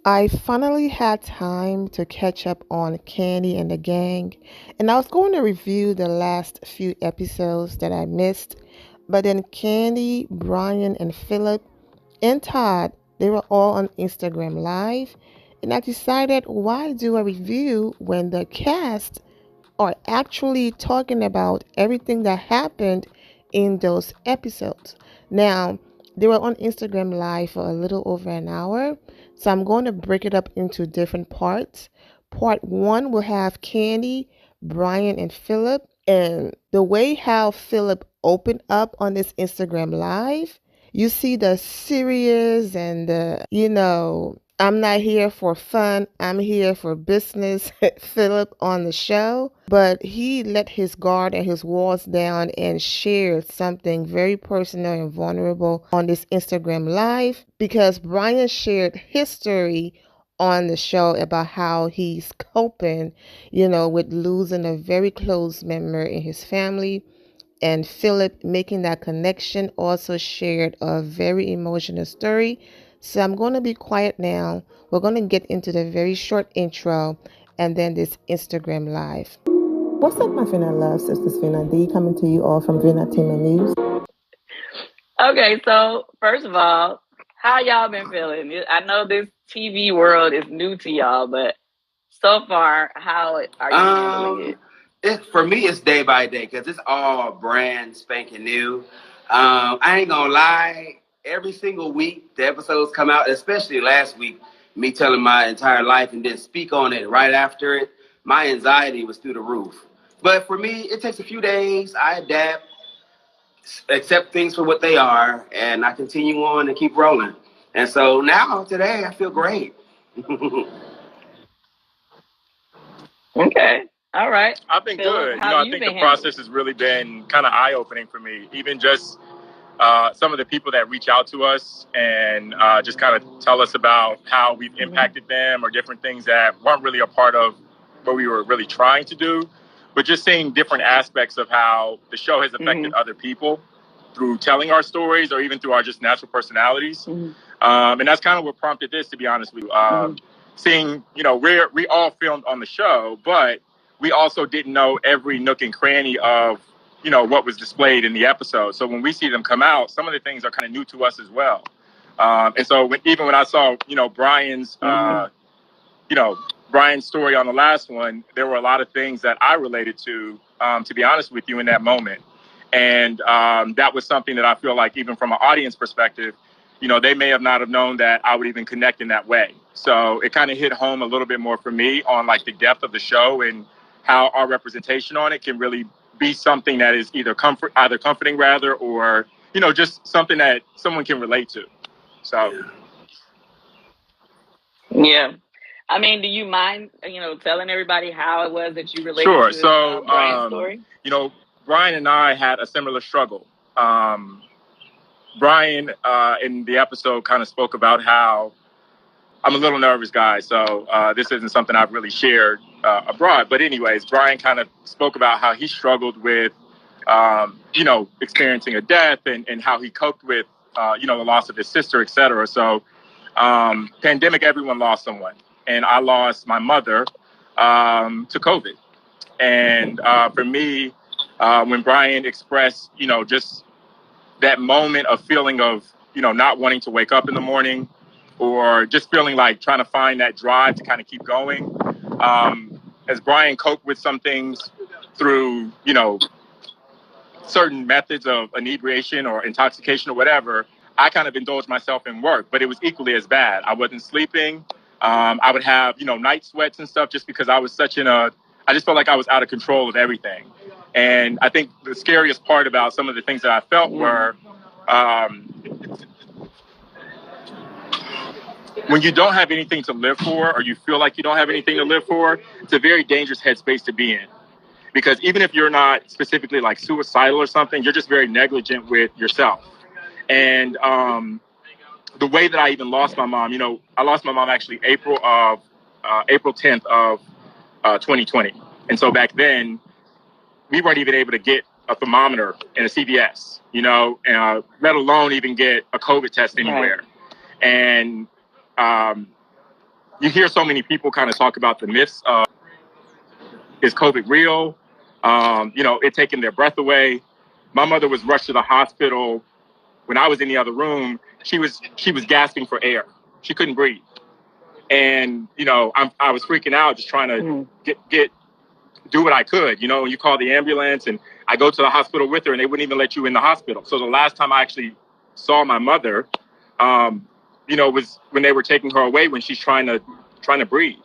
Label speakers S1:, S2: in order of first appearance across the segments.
S1: I finally had time to catch up on Kandi and the gang, and I was going to review the last few episodes that I missed, but then Kandi, Brian, and Phillip and Todd, they were all on Instagram Live, and I decided why do a review when the cast are actually talking about everything that happened in those episodes. Now, they were on Instagram Live for a little over an hour, so I'm going to break it up into different parts. Part one will have Kandi, Brian, and Phillip, and the way how Phillip opened up on this Instagram Live. You see the serious and I'm not here for fun. I'm here for business. Philip on the show. But he let his guard and his walls down and shared something very personal and vulnerable on this Instagram Live because Brian shared his story on the show about how he's coping, with losing a very close member in his family. And Philip, making that connection, also shared a very emotional story. So I'm going to be quiet now. We're going to get into the very short intro and then this Instagram Live. What's up, my Vina loves? This is Vina D coming to you all from Vina Team and News.
S2: Okay, so first of all, how y'all been feeling? I know this TV world is new to y'all, but so far, how are you handling it?
S3: For me, it's day by day because it's all brand spanking new. I ain't gonna lie. Every single week, the episodes come out, especially last week, me telling my entire life and then speak on it right after it. My anxiety was through the roof. But for me, it takes a few days. I adapt, accept things for what they are, and I continue on and keep rolling. And so now, today, I feel great.
S2: Okay. All right.
S4: I've been
S2: Phillip,
S4: good. I think the process has really been kind of eye-opening for me. Even just some of the people that reach out to us and just kind of tell us about how we've impacted them or different things that weren't really a part of what we were really trying to do. But just seeing different aspects of how the show has affected other people through telling our stories or even through our just natural personalities. And that's kind of what prompted this, to be honest with you. Seeing, we all filmed on the show, but we also didn't know every nook and cranny of, what was displayed in the episode. So when we see them come out, some of the things are kind of new to us as well. And so even when I saw, Brian's, Brian's story on the last one, there were a lot of things that I related to be honest with you, in that moment. And that was something that I feel like even from an audience perspective, they may have not have known that I would even connect in that way. So it kind of hit home a little bit more for me on like the depth of the show and how our representation on it can really be something that is either comforting rather, or, just something that someone can relate to. So.
S2: Yeah. I mean, do you mind, telling everybody how it was that you related
S4: to
S2: so, Brian's story?
S4: Brian and I had a similar struggle. Brian, in the episode, kind of spoke about how I'm a little nervous guy, so this isn't something I've really shared abroad. But anyways, Brian kind of spoke about how he struggled with, experiencing a death and how he coped with, the loss of his sister, et cetera. So pandemic, everyone lost someone. And I lost my mother to COVID. And for me, when Brian expressed, just that moment of feeling of, not wanting to wake up in the morning or just feeling like trying to find that drive to kind of keep going. As Brian coped with some things through, certain methods of inebriation or intoxication or whatever, I kind of indulged myself in work, but it was equally as bad. I wasn't sleeping. I would have, night sweats and stuff just because I was I just felt like I was out of control of everything. And I think the scariest part about some of the things that I felt were, when you don't have anything to live for, or you feel like you don't have anything to live for, it's a very dangerous headspace to be in. Because even if you're not specifically like suicidal or something, you're just very negligent with yourself. And the way that I even lost my mom, I lost my mom actually April 10th of 2020. And so back then, we weren't even able to get a thermometer in a CVS, let alone even get a COVID test anywhere. Right. And you hear so many people kind of talk about the myths of, is COVID real? It taking their breath away. My mother was rushed to the hospital when I was in the other room. She was gasping for air. She couldn't breathe. And, I was freaking out, just trying to do what I could. You call the ambulance, and I go to the hospital with her, and they wouldn't even let you in the hospital. So the last time I actually saw my mother, was when they were taking her away, when she's trying to breathe.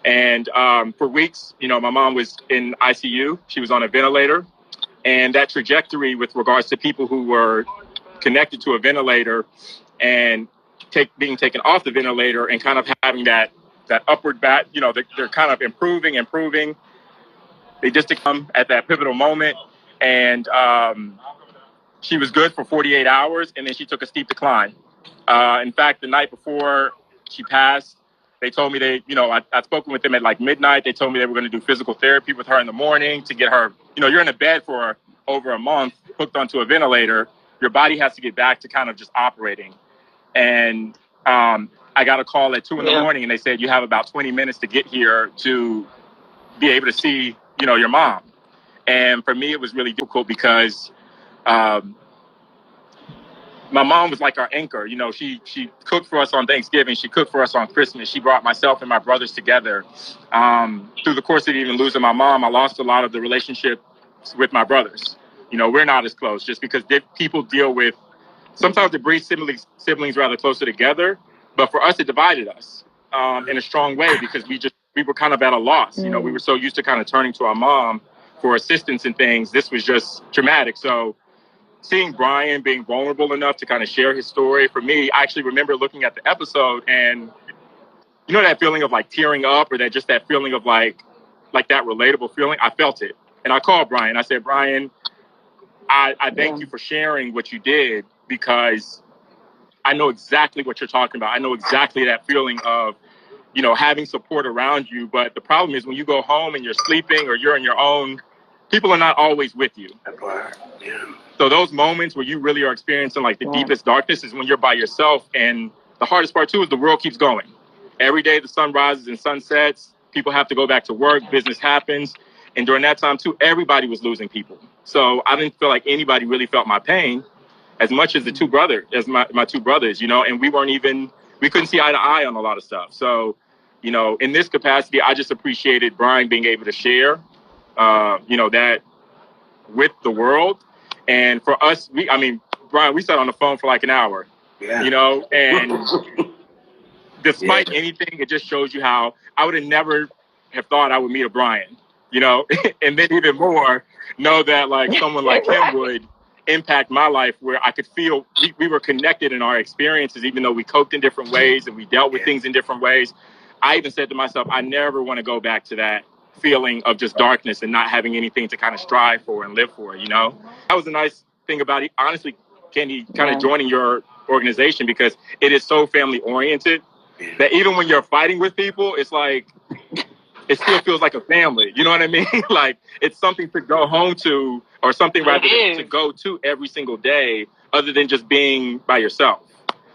S4: And for weeks, my mom was in ICU. She was on a ventilator. And that trajectory with regards to people who were connected to a ventilator and being taken off the ventilator and kind of having that upward bat, they're kind of improving. They just come at that pivotal moment. And she was good for 48 hours, and then she took a steep decline. In fact, the night before she passed, they told me I'd spoken with them at like midnight. They told me they were going to do physical therapy with her in the morning to get her, you're in a bed for over a month, hooked onto a ventilator. Your body has to get back to kind of just operating. And I got a call at 2 a.m, and they said, you have about 20 minutes to get here to be able to see, your mom. And for me, it was really difficult because my mom was like our anchor. She cooked for us on Thanksgiving. She cooked for us on Christmas. She brought myself and my brothers together. Through the course of even losing my mom, I lost a lot of the relationship with my brothers. We're not as close just because people deal with, sometimes it brings siblings rather closer together. But for us, it divided us in a strong way because we were kind of at a loss. We were so used to kind of turning to our mom for assistance and things. This was just traumatic. So seeing Brian being vulnerable enough to kind of share his story, for me, I actually remember looking at the episode and that feeling of like tearing up, or that feeling of like that relatable feeling. I felt it. And I called Brian. I said, Brian, I thank you for sharing what you did, because I know exactly what you're talking about. I know exactly that feeling of, having support around you. But the problem is when you go home and you're sleeping or you're on your own, people are not always with you. Yeah. So those moments where you really are experiencing like the deepest darkness is when you're by yourself. And the hardest part too is the world keeps going. Every day the sun rises and sun sets. People have to go back to work. Business happens. And during that time too, everybody was losing people. So I didn't feel like anybody really felt my pain as much as my two brothers, and we couldn't see eye to eye on a lot of stuff. So, in this capacity, I just appreciated Brian being able to share, that with the world. And for us, Brian, we sat on the phone for like an hour, and despite anything, it just shows you how I would have never have thought I would meet a Brian, and then even more know that like someone like him would impact my life, where I could feel we were connected in our experiences, even though we coped in different ways and we dealt with things in different ways. I even said to myself, I never want to go back to that feeling of just darkness and not having anything to kind of strive for and live for, That was a nice thing about it. Honestly, Kandi, kind of joining your organization, because it is so family oriented that even when you're fighting with people, it's like, it still feels like a family. You know what I mean? Like it's something to go home to, or something rather to go to every single day, other than just being by yourself.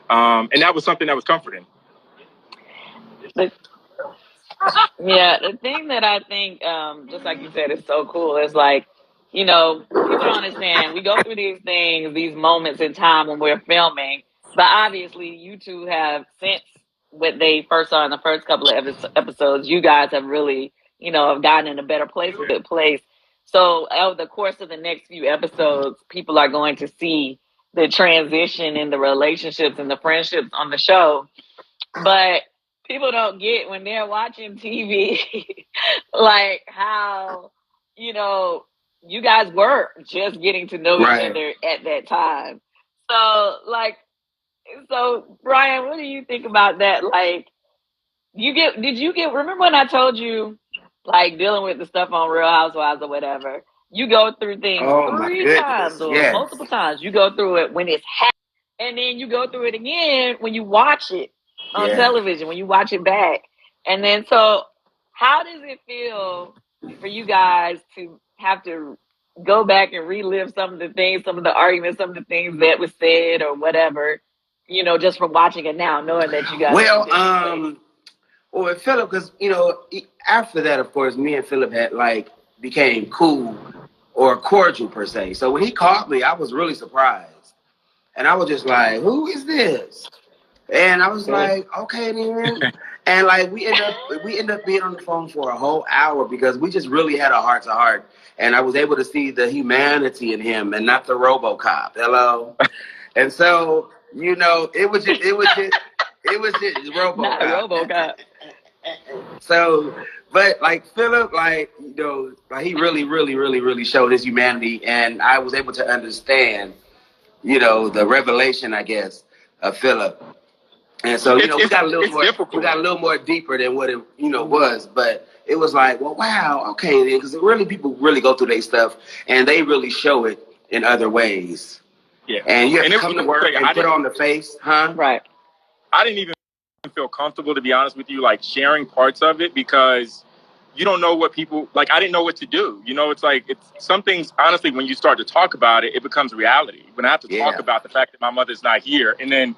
S4: And that was something that was comforting.
S2: The thing that I think, just like you said, is so cool is like, people don't understand. We go through these things, these moments in time when we're filming, but obviously you two have, since what they first saw in the first couple of episodes, you guys have really, have gotten in a better place, a good place. So over the course of the next few episodes, people are going to see the transition in the relationships and the friendships on the show. But people don't get, when they're watching TV, like how, you guys were just getting to know each other at that time. So Brian, what do you think about that? Like, remember when I told you, like, dealing with the stuff on Real Housewives or whatever, you go through things 3 times or multiple times. You go through it when it's happening, and then you go through it again when you watch it on television, when you watch it back. And then, so how does it feel for you guys to have to go back and relive some of the things, some of the arguments, some of the things that was said or whatever, just from watching it now, knowing that you guys
S3: Well, with Phillip, because after that, of course, me and Phillip had became cool or cordial per se. So when he called me, I was really surprised, and I was just like, "Who is this?" And I was like, "Okay, then." And we end up being on the phone for a whole hour because we just really had a heart to heart, and I was able to see the humanity in him and not the RoboCop. Hello, and so it was just RoboCop.
S2: Not RoboCop.
S3: So, but Phillip, he really, really, really, really showed his humanity, and I was able to understand, the revelation, I guess, of Phillip. And so, we got a little more, difficult. We got a little more deeper than what it, was, but it was like, well, wow, okay, then, because really people really go through their stuff, and they really show it in other ways.
S4: Yeah,
S3: and you have to come to work and put on the face, huh?
S2: Right.
S4: I didn't even feel comfortable, to be honest with you, sharing parts of it because you don't know what people I didn't know what to do. It's some things, honestly, when you start to talk about it, it becomes reality. When I have to talk about the fact that my mother's not here, and then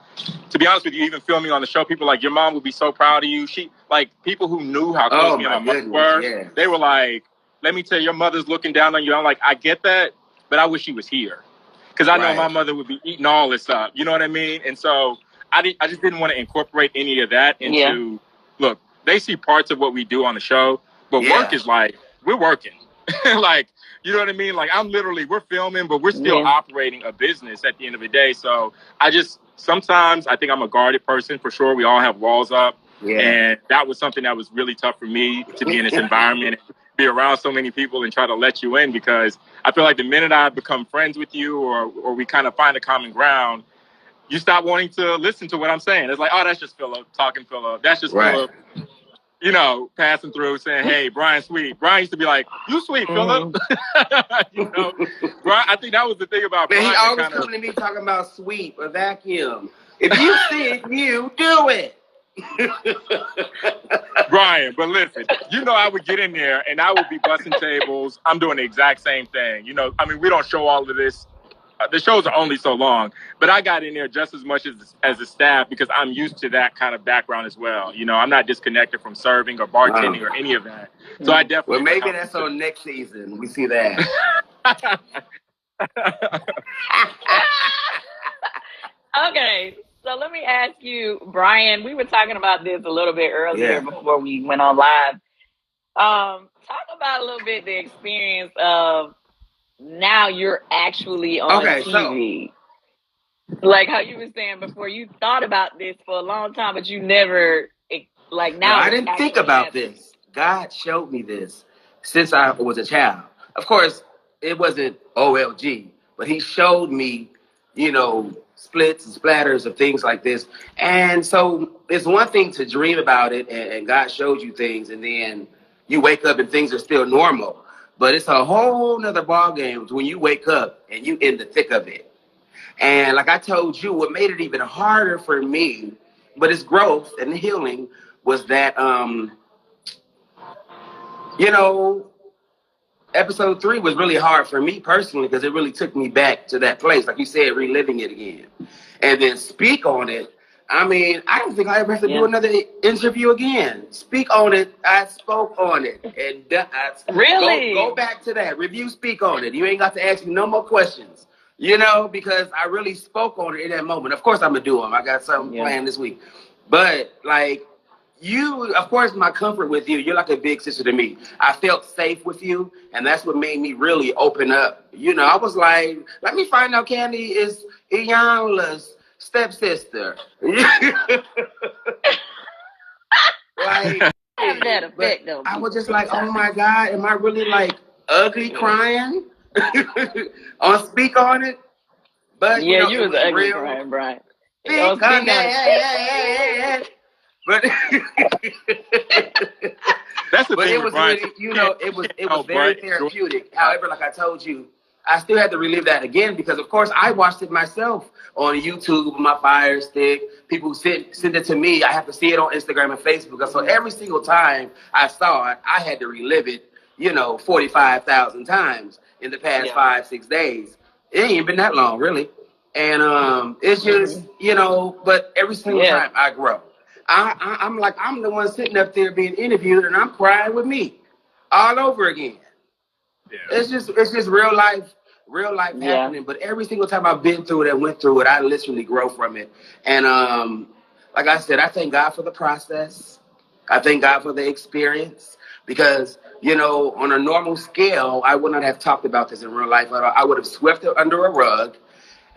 S4: to be honest with you, even filming on the show, people your mom would be so proud of you. She people who knew how close me and my mother were, they were like, let me tell you, your mother's looking down on you. I'm like, I get that, but I wish she was here. Because I know my mother would be eating all this up. You know what I mean? And so I just didn't want to incorporate any of that into, look, they see parts of what we do on the show, but work is we're working. You know what I mean? We're filming, but we're still operating a business at the end of the day. So sometimes I think I'm a guarded person for sure. We all have walls up. Yeah. And that was something that was really tough for me to be in this environment, be around so many people and try to let you in, because I feel like the minute I become friends with you or we kind of find a common ground, you stop wanting to listen to what I'm saying. It's like, oh, that's just Phillip talking Phillip. That's just Phillip, passing through saying, hey, Brian's sweet. Brian used to be like, you sweet, Phillip. Brian, I think that was the thing about Brian.
S3: He always coming to me talking about sweep or vacuum. If you see it, you do it.
S4: Brian, but listen, I would get in there and I would be busting tables. I'm doing the exact same thing. We don't show all of this. The shows are only so long, but I got in there just as much as the staff because I'm used to that kind of background as well. I'm not disconnected from serving or bartending or any of that. So I definitely.
S3: Well, maybe that's on next season. We see that.
S2: Okay, so let me ask you, Brian. We were talking about this a little bit earlier before we went on live. Talk about a little bit the experience of now you're actually on TV. Like how you were saying before, you thought about this for a long time, but you never now.
S3: No, I didn't think about this. God showed me this since I was a child. Of course, it wasn't OLG, but He showed me, splits and splatters of things like this. And so it's one thing to dream about it, and God showed you things, and then you wake up and things are still normal. But it's a whole nother ballgame when you wake up and you in the thick of it. And like I told you, what made it even harder for me, but it's growth and healing, was that, episode 3 was really hard for me personally because it really took me back to that place. Like you said, reliving it again. And then speak on it. I don't think I ever have to do another interview again. Speak on it. I spoke on it. And
S2: really?
S3: Go back to that. Review, speak on it. You ain't got to ask me no more questions. Because I really spoke on it in that moment. Of course I'm going to do them. I got something planned this week. But, you, of course, my comfort with you, you're like a big sister to me. I felt safe with you, and that's what made me really open up. I was like, let me find out Kandi is Iyanla's stepsister.
S2: Have that effect, though.
S3: I was just like, oh my God, am I really ugly crying? On speak on it? But
S2: you was ugly crying, Brian.
S3: Speak on it. But
S4: that's the thing.
S3: It was really, it was very therapeutic. However, like I told you, I still had to relive that again because, of course, I watched it myself on YouTube with my Fire Stick. People send it to me. I have to see it on Instagram and Facebook. So every single time I saw it, I had to relive it, 45,000 times in the past 5-6 days. It ain't been that long, really. And it's just, but every single time I grow. I'm like, I'm the one sitting up there being interviewed, and I'm crying with me all over again. Yeah. It's just real life happening. But every single time I've been through it and went through it, I literally grow from it. And like I said, I thank God for the process. I thank God for the experience because, you know, on a normal scale, I would not have talked about this in real life. I would have swept it under a rug,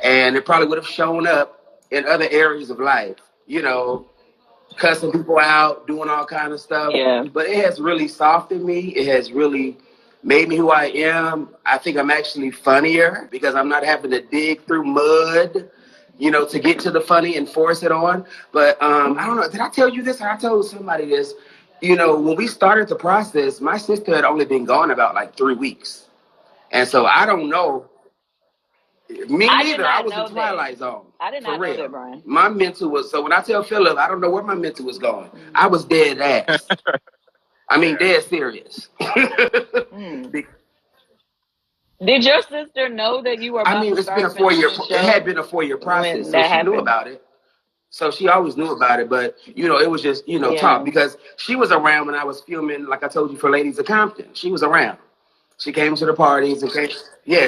S3: and it probably would have shown up in other areas of life. You know, cussing people out, doing all kind of stuff. Yeah. But it has really softened me. It has really made me who I am. I think I'm actually funnier because I'm not having to dig through mud, you know, to get to the funny and force it on. But I don't know. Did I tell you this? I told somebody this. You know, when we started the process, my sister had only been gone about like 3 weeks. And so I don't know. Me neither. I was in Twilight Zone.
S2: I did not know that, Brian.
S3: My mental was, so when I tell Phillip, I don't know where my mental was going. I was dead ass. I mean, dead serious.
S2: Did your sister know that you were about
S3: it's been a 4-year, it had been a 4-year process, so she knew about it. So she always knew about it, but, you know, it was just, you know, talk, because she was around when I was filming, like I told you, for Ladies of Compton. She was around. She came to the parties and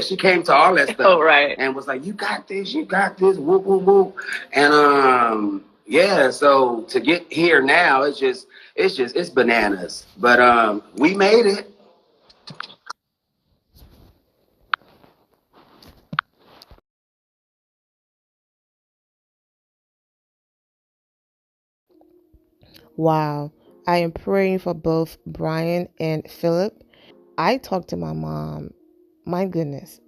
S3: she came to all that stuff.
S2: Oh, right.
S3: And was like, you got this, whoop, whoop, whoop. And so to get here now, it's bananas. But we made it.
S1: Wow. I am praying for both Brian and Phillip. I talked to my mom. My goodness.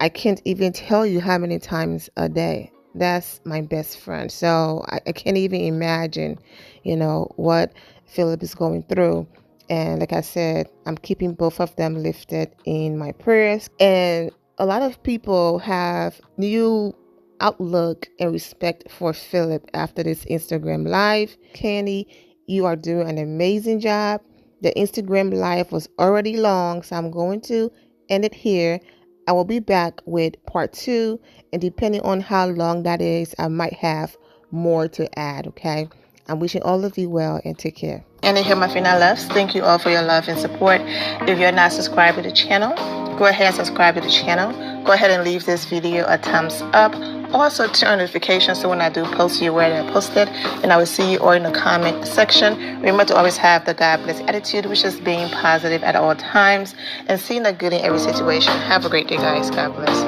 S1: I can't even tell you how many times a day. That's my best friend. So I can't even imagine, you know, what Phillip is going through. And like I said, I'm keeping both of them lifted in my prayers. And a lot of people have new outlook and respect for Phillip after this Instagram live. Kandi, you are doing an amazing job. The Instagram live was already long, so I'm going to end it here. I will be back with part 2, and depending on how long that is, I might have more to add, okay? I'm wishing all of you well, and take care. And here my final loves. Thank you all for your love and support. If you're not subscribed to the channel, go ahead and subscribe to the channel. Go ahead and leave this video a thumbs up. Also turn on notifications so when I do post, you're aware that I posted. And I will see you all in the comment section. Remember to always have the God bless attitude, which is being positive at all times and seeing the good in every situation. Have a great day, guys. God bless.